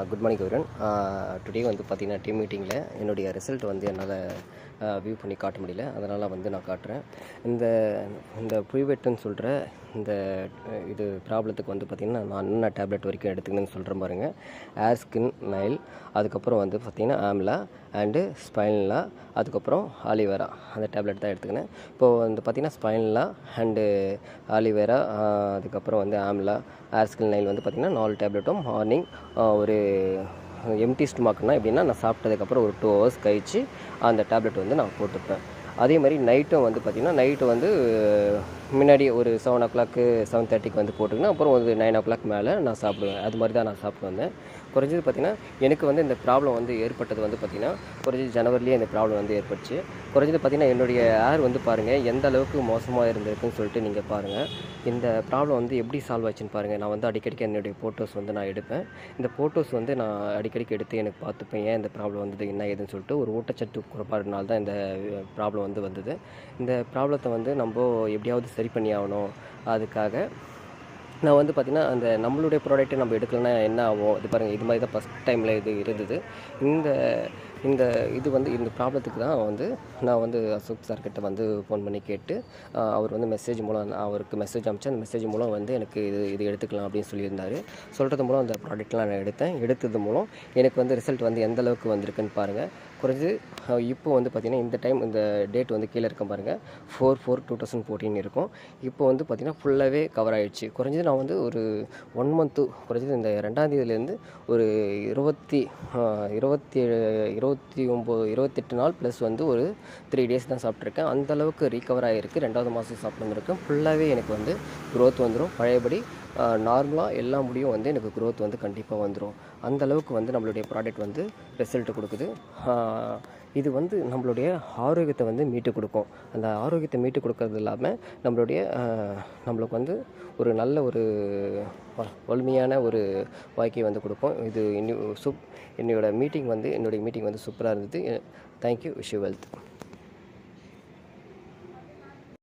Good morning everyone. Today வந்து பார்த்தீங்கன்னா team மீட்டிங்கில் என்னுடைய ரிசல்ட் வந்து என்னால் வியூ பண்ணி காட்ட முடியல. அதனால் வந்து நான் காட்டுறேன். இந்த இந்த ப்ரீவெட்டுன்னு சொல்கிற இந்த இது ப்ராப்ளத்துக்கு வந்து பார்த்திங்கன்னா நான் என்னென்ன டேப்லெட் வரைக்கும் எடுத்துக்கணும்னு சொல்கிறேன் பாருங்கள். ஏர் ஸ்கின் நைல், அதுக்கப்புறம் வந்து பார்த்திங்கன்னா ஆம்லா அண்டு ஸ்பைன்லா, அதுக்கப்புறம் ஆலிவேரா அந்த டேப்லெட் தான் எடுத்துக்கினேன். இப்போது வந்து பார்த்திங்கன்னா ஸ்பைன்லா அண்டு ஆலிவேரா, அதுக்கப்புறம் வந்து ஆம்லா, ஏர் ஸ்கின் நைல் வந்து பார்த்திங்கன்னா 4 டேப்லெட்டும் மார்னிங் ஒரு எம்டி ஸ்டொமக்னா எப்படின்னா நான் சாப்பிட்டதுக்கப்புறம் ஒரு 2 ஹவர்ஸ் கழித்து அந்த டேப்லெட் வந்து நான் போட்டுப்பேன். அதே மாதிரி நைட்டும் வந்து பார்த்திங்கன்னா நைட்டு வந்து முன்னாடி ஒரு 7 o'clock 7:30க்கு வந்து போட்டுக்கினா அப்புறம் ஒரு 9 o'clock மேலே நான் சாப்பிடுவேன். அது மாதிரி தான் நான் சாப்பிட்டு வந்தேன். குறைஞ்சது பார்த்திங்கன்னா எனக்கு வந்து இந்த ப்ராப்ளம் வந்து ஏற்பட்டது வந்து பார்த்திங்கன்னா குறைஞ்சது ஜனவரிலேயே இந்த ப்ராப்ளம் வந்து ஏற்பட்டுச்சு. குறைஞ்சது பார்த்திங்கன்னா என்னுடைய ஏர் வந்து பாருங்கள் எந்த அளவுக்கு மோசமாக இருந்திருக்குன்னு சொல்லிட்டு நீங்கள் பாருங்கள். இந்த ப்ராப்ளம் வந்து எப்படி சால்வ் ஆச்சுன்னு பாருங்கள். நான் வந்து அடிக்கடிக்கு என்னுடைய ஃபோட்டோஸ் வந்து நான் எடுப்பேன். இந்த ஃபோட்டோஸ் வந்து நான் அடிக்கடிக்கு எடுத்து எனக்கு பார்த்துப்பேன் ஏன் இந்த ப்ராப்ளம் வந்தது என்ன ஏதுன்னு சொல்லிட்டு. ஒரு ஊட்டச்சத்து குறைபாடுனால தான் இந்த ப்ராப்ளம் வந்து வந்தது. இந்த ப்ராப்ளத்தை வந்து நம்ம எப்படியாவது சரி பண்ணி ஆகணும். அதுக்காக நான் வந்து பார்த்திங்கன்னா அந்த நம்மளுடைய ப்ராடக்ட்டை நம்ம எடுக்கலைன்னா என்ன ஆகும், இது பாருங்கள் இது மாதிரி தான் ஃபஸ்ட் டைமில் இது இருந்தது. இந்த இந்த இது வந்து இந்த ப்ராப்ளத்துக்கு தான் வந்து நான் வந்து அசோக் சார்கிட்ட வந்து ஃபோன் பண்ணி கேட்டு அவர் வந்து மெசேஜ் மூலம் அவருக்கு மெசேஜ் அனுப்பிச்சு அந்த மெசேஜ் மூலம் வந்து எனக்கு இது எடுத்துக்கலாம் அப்படின்னு சொல்லியிருந்தார். சொல்கிறது மூலம் அந்த ப்ராடக்ட்லாம் நான் எடுத்தது மூலம் எனக்கு வந்து ரிசல்ட் வந்து எந்த அளவுக்கு வந்திருக்குன்னு பாருங்கள். குறைஞ்சது இப்போ வந்து பார்த்திங்கன்னா இந்த டைம் இந்த டேட் வந்து கீழே இருக்க பாருங்கள் 4/4/2014 இருக்கும். இப்போ வந்து பார்த்திங்கன்னா ஃபுல்லாகவே கவர் ஆகிடுச்சு. குறைஞ்சது நான் வந்து ஒரு 1 month குறைஞ்சது இந்த 2ஆம் தேதியிலேருந்து ஒரு 28 நாள் ப்ளஸ் வந்து ஒரு 3 days தான் சாப்பிட்ருக்கேன். அந்தளவுக்கு ரீகவர் ஆகிருக்கு. 2வது மாதம் சாப்பிட்டு வந்திருக்கேன். ஃபுல்லாகவே எனக்கு வந்து க்ரோத் வந்துடும். பழையபடி நார்மலாக எல்லா முடியும் வந்து எனக்கு க்ரோத் வந்து கண்டிப்பாக வந்துடும். அந்தளவுக்கு வந்து நம்மளுடைய ப்ராடக்ட் வந்து ரிசல்ட் கொடுக்குது. இது வந்து நம்மளுடைய ஆரோக்கியத்தை வந்து மீட்டு கொடுக்கும். அந்த ஆரோக்கியத்தை மீட்டு கொடுக்கறது இல்லாமல் நம்மளுக்கு வந்து ஒரு நல்ல ஒரு வலிமையான ஒரு வாழ்க்கையை வந்து கொடுக்கும். இது என்னுடைய மீட்டிங் வந்து சூப்பராக இருந்தது. தேங்க்யூ. Wish you wealth.